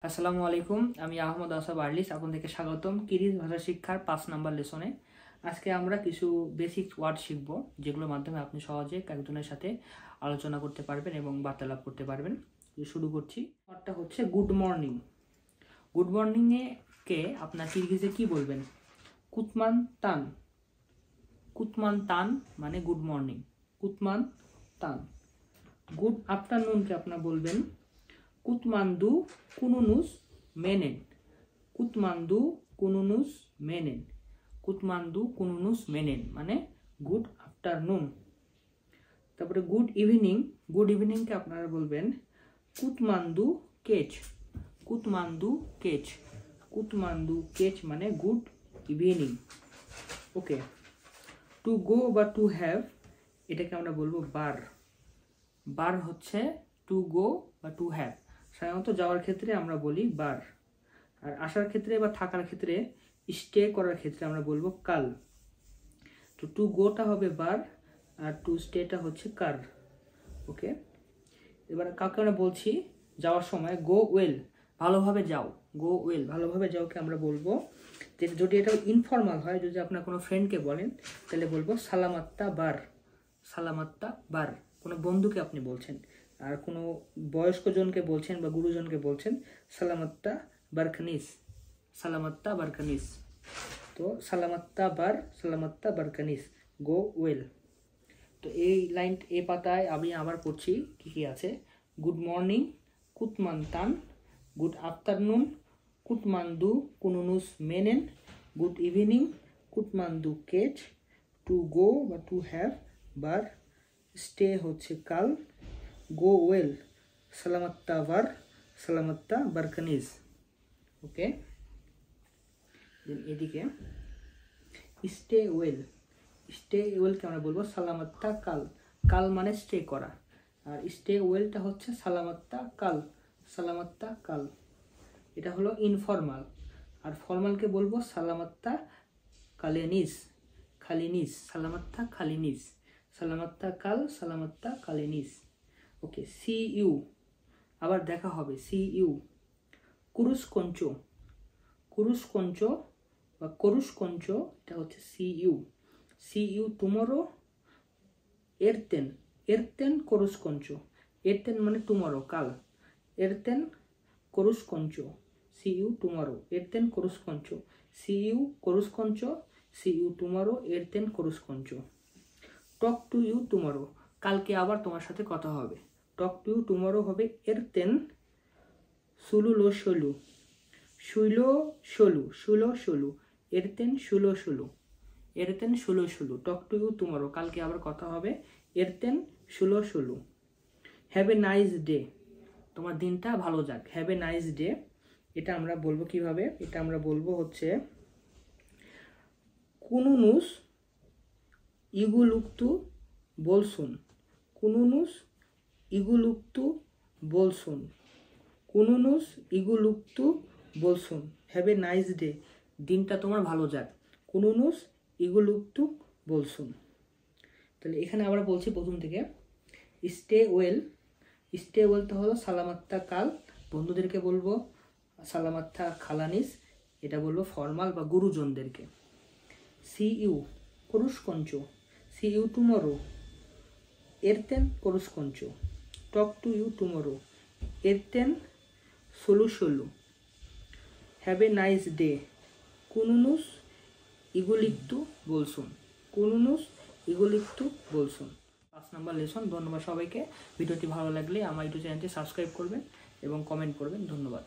আসসালামু আলাইকুম, আমি আহমদ আসাব আরলিস আপনাদেরকে স্বাগতম কিরিজ ভাষা শিক্ষার 5 নাম্বার লেসনে। আজকে আমরা কিছু বেসিক ওয়ার্ড শিখব, যেগুলোর মাধ্যমে আপনি সহজে একজনের সাথে আলোচনা করতে পারবেন এবং বার্তালাপ করতে পারবেন। শুরু করছি। ওয়ার্ডটা হচ্ছে গুড মর্নিং। গুড মর্নিংয়ে কে আপনার কিরগিজে কি বলবেন? কুতমান তান। কুতমান তান মানে গুড মর্নিং। কুতমান তান। গুড আফটারনুনকে আপনার বলবেন কুতমান্দু কুনুনুস মেনেন। কুতমান্দু কুনুনুস মেনেন। কুতমান্দু কুনুনুস মেনেন মানে গুড আফটারনুন। তারপরে গুড ইভিনিং। গুড ইভিনিংকে আপনারা বলবেন কুতমান্দু কেচ। কুতমান্দু কেচ। কুতমান্দু কেচ মানে গুড ইভিনিং। ওকে। টু গো বা টু হ্যাভ, এটাকে আমরা বলবো বার। বার হচ্ছে টু গো বা টু হ্যাভ। সাধারণত যাওয়ার ক্ষেত্রে আমরা বলি বার, আর আসার ক্ষেত্রে বা থাকার ক্ষেত্রে, স্টে করার ক্ষেত্রে আমরা বলবো কাল। তো টু গোটা হবে বার আর টু স্টেটা হচ্ছে কার। ওকে। এবার কাউকে আমরা বলছি যাওয়ার সময় গো ওয়েল, ভালোভাবে যাও। গো ওয়েল, ভালোভাবে যাওকে আমরা বলবো, যে যদি এটা ইনফর্মাল হয়, যদি আপনার কোনো ফ্রেন্ডকে বলেন তাহলে বলবো সালামাত্তা বার। সালামাত্তা বার, কোনো বন্ধুকে আপনি বলছেন, আর কোনো বয়স্ক জনকে বলছেন বা গুরুজনকে বলছেন সালামাত্তা বারকানিস। সালামাত্তা বারকানিস। তো সালামাত্তা বার, সালামাত্তা বারকানিস, গো ওয়েল। তো এই লাইন, এই পাতায় আমি আবার পড়ছি কি কি আছে। গুড মর্নিং কুতমান তান। গুড আফটারনুন কুতমান্দু কুনুনুস মেনেন। গুড ইভিনিং কুতমান্দু কেচ। টু গো বা টু হ্যাভ বার। স্টে হচ্ছে কাল। গো ওয়েল সালামাত্তা বার, সালামাত্তা বারকানিজ। ওকে। এদিকে স্টে ওয়েল। স্টে ওয়েলকে আমরা বলবো সালামাত্তা কাল। কাল মানে স্টে করা, আর স্টে ওয়েলটা হচ্ছে সালামাত্তা কাল। সালামাত্তা কাল, এটা হলো ইনফর্মাল। আর ফর্মালকে বলবো সালামাত্তা কালেনিস। খালিনিস, সালামাত্তা খালিনিস। সালামাত্তা কাল, সালামাত্তা কালেনিস। ওকে। সি ইউ, আবার দেখা হবে। See you. কুরুস কঞ্চ। কুরুস কঞ্চ বা করুস কঞ্চ, এটা হচ্ছে see you. See you tomorrow. এরতেন। এরতেন করুস কঞ্চ। এরতেন মানে টুমরো, কাল। এরতেন করুস কঞ্চ। See you tomorrow. এরতেন করুস কঞ্চ। সি ইউ করুস কঞ্চ। See you tomorrow. এরতেন করুস কঞ্চ। টক টু ইউ টুমরো, কালকে আবার তোমার সাথে কথা হবে। টক টু ইউ টুমরো হবে এরতেন সুলুলো শলু। শুইলো শলু। শুলো শলু। এরতেন শুলো শলু। এরতেন শুলো শলু। টক টু ইউ টুমরো, কালকে আবার কথা হবে। এরতেন শুলো শলু। হ্যাভ এ নাইস ডে, তোমার দিনটা ভালো যাক। হ্যাভ এ নাইস ডে, এটা আমরা বলবো কিভাবে? এটা আমরা বলবো হচ্ছে কুনুনুস ইগুলুক্তু বলসুন। কুনুনুস ইগুলুক্তু বলসুন। কুনুনুস ইগুলুক্তু বলসুন। হ্যাভ এ নাইস ডে, দিনটা তোমার ভালো যাক। কুনুনুস ইগুলুক্তু বলসুন। তাহলে এখানে আবার বলছি প্রথম থেকে। Stay well. স্টে ওয়েলটা হলো সালামাত্তা কাল, বন্ধুদেরকে বলবো সালামাত্তা খালানিস, এটা বলবো ফর্মাল বা গুরুজনদেরকে। সি ইউ করুস কঞ্চ। See you tomorrow. এরতেন করুস কঞ্চ। Talk to you tomorrow. এরতেন সলু সলু। হ্যাভ এ নাইস ডে, কুনুনুস ইগুলিক্তু বলসুন। কুনুনুস ইগুলিক্তু বলসুন। 5 নম্বর লেসন। ধন্যবাদ সবাইকে। ভিডিওটি ভালো লাগলে আমার ইউটিউব চ্যানেলটি সাবস্ক্রাইব করবেন এবং কমেন্ট করবেন। ধন্যবাদ।